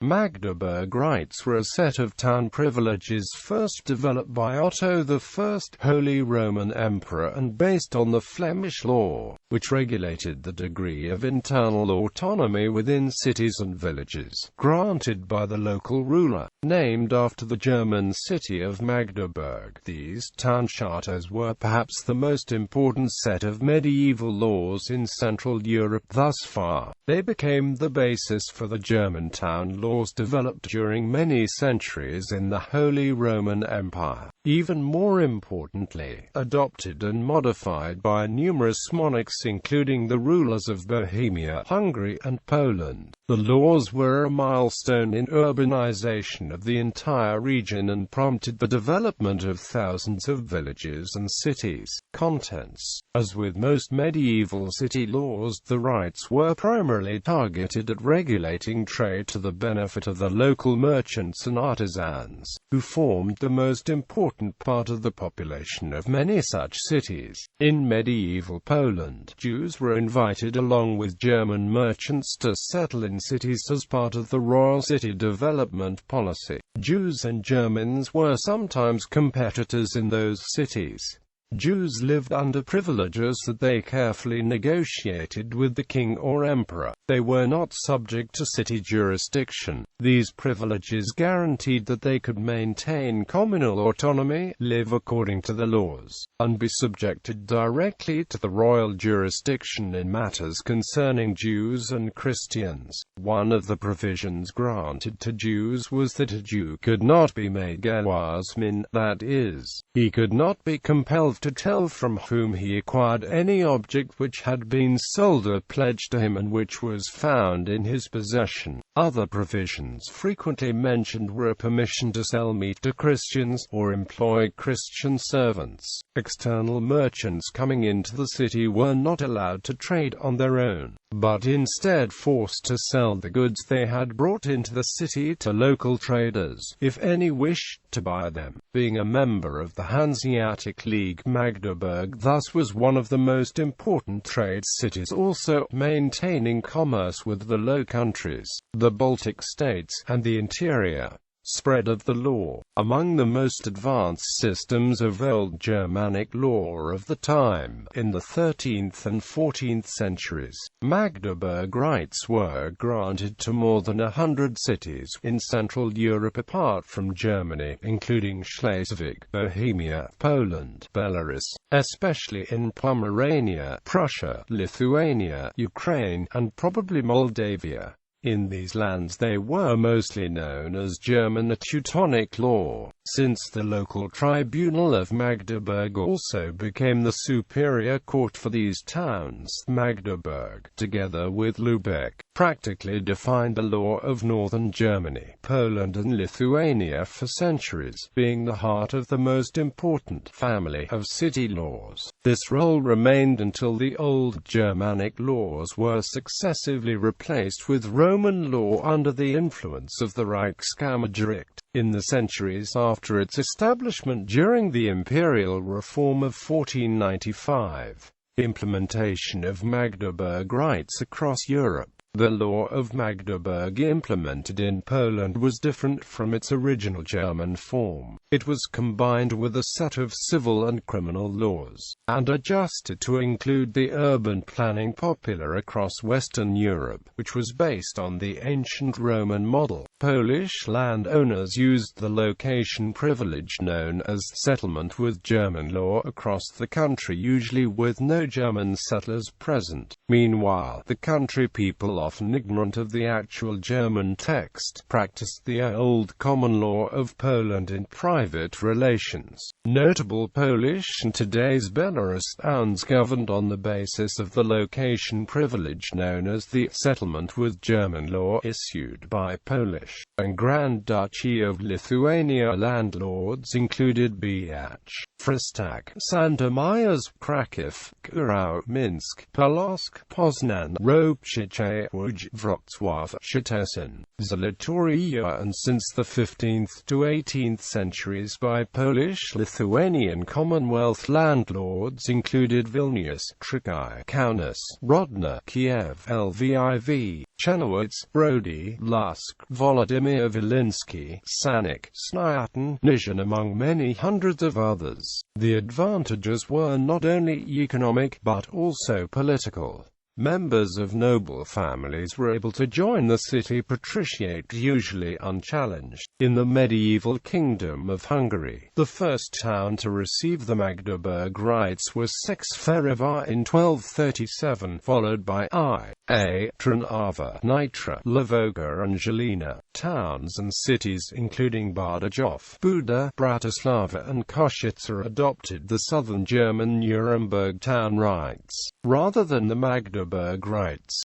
Magdeburg Rights were a set of town privileges first developed by Otto I, Holy Roman Emperor, and based on the Flemish law, which regulated the degree of internal autonomy within cities and villages, granted by the local ruler, named after the German city of Magdeburg. These town charters were perhaps the most important set of medieval laws in Central Europe thus far. They became the basis for the German town laws developed during many centuries in the Holy Roman Empire. Even more importantly, adopted and modified by numerous monarchs including the rulers of Bohemia, Hungary, and Poland. The laws were a milestone in urbanization of the entire region and prompted the development of thousands of villages and cities. Contents: as with most medieval city laws, the rights were primarily targeted at regulating trade to the benefit of the local merchants and artisans, who formed the most important part of the population of many such cities. In medieval Poland, Jews were invited along with German merchants to settle in cities as part of the royal city development policy. Jews and Germans were sometimes competitors in those cities. Jews lived under privileges that they carefully negotiated with the king or emperor. They were not subject to city jurisdiction. These privileges guaranteed that they could maintain communal autonomy, live according to the laws, and be subjected directly to the royal jurisdiction in matters concerning Jews and Christians. One of the provisions granted to Jews was that a Jew could not be made gewazmin, that is, he could not be compelled to tell from whom he acquired any object which had been sold or pledged to him and which was found in his possession. Other provisions frequently mentioned were a permission to sell meat to Christians, or employ Christian servants. External merchants coming into the city were not allowed to trade on their own, but instead forced to sell the goods they had brought into the city to local traders, if any wished to buy them. Being a member of the Hanseatic League, Magdeburg thus was one of the most important trade cities, also maintaining commerce with the Low Countries, the Baltic states, and the interior. Spread of the law. Among the most advanced systems of Old Germanic law of the time, in the 13th and 14th centuries, Magdeburg rights were granted to more than 100 cities in Central Europe apart from Germany, including Schleswig, Bohemia, Poland, Belarus, especially in Pomerania, Prussia, Lithuania, Ukraine, and probably Moldavia. In these lands they were mostly known as German Teutonic law, since the local tribunal of Magdeburg also became the superior court for these towns. Magdeburg, together with Lübeck, practically defined the law of northern Germany, Poland and Lithuania for centuries, being the heart of the most important family of city laws. This role remained until the Old Germanic laws were successively replaced with Roman law under the influence of the Reichskammergericht. In the centuries after its establishment during the imperial reform of 1495, implementation of Magdeburg rights across Europe. The law of Magdeburg implemented in Poland was different from its original German form. It was combined with a set of civil and criminal laws, and adjusted to include the urban planning popular across Western Europe, which was based on the ancient Roman model. Polish landowners used the location privilege known as settlement with German law across the country, usually with no German settlers present. Meanwhile, the country people, often ignorant of the actual German text, practiced the old common law of Poland in private relations. Notable Polish and today's Belarus towns governed on the basis of the location privilege known as the settlement with German law issued by Polish and Grand Duchy of Lithuania landlords included Biach, Frystak, Sandomierz, Kraków, Kurau, Minsk, Polosk, Poznan, Ropczyce, Łódź, Wrocław, Szczecin, Zolotoria, and since the 15th to 18th centuries by Polish-Lithuanian Commonwealth landlords included Vilnius, Trakai, Kaunas, Rodno, Kiev, Lviv, Czernowitz, Brody, Lusk, Volodymyr Volynski, Sanik, Sniaten, Nizhyn, among many hundreds of others. The advantages were not only economic but also political. Members of noble families were able to join the city patriciate, usually unchallenged. In the medieval Kingdom of Hungary, the first town to receive the Magdeburg Rights was Szekspherevar in 1237, followed by Trnava, Nitra, Lavoga and Žilina. Towns and cities including Bardejov, Buda, Bratislava and Košice adopted the southern German Nuremberg town rights, rather than the Magdeburg Rights.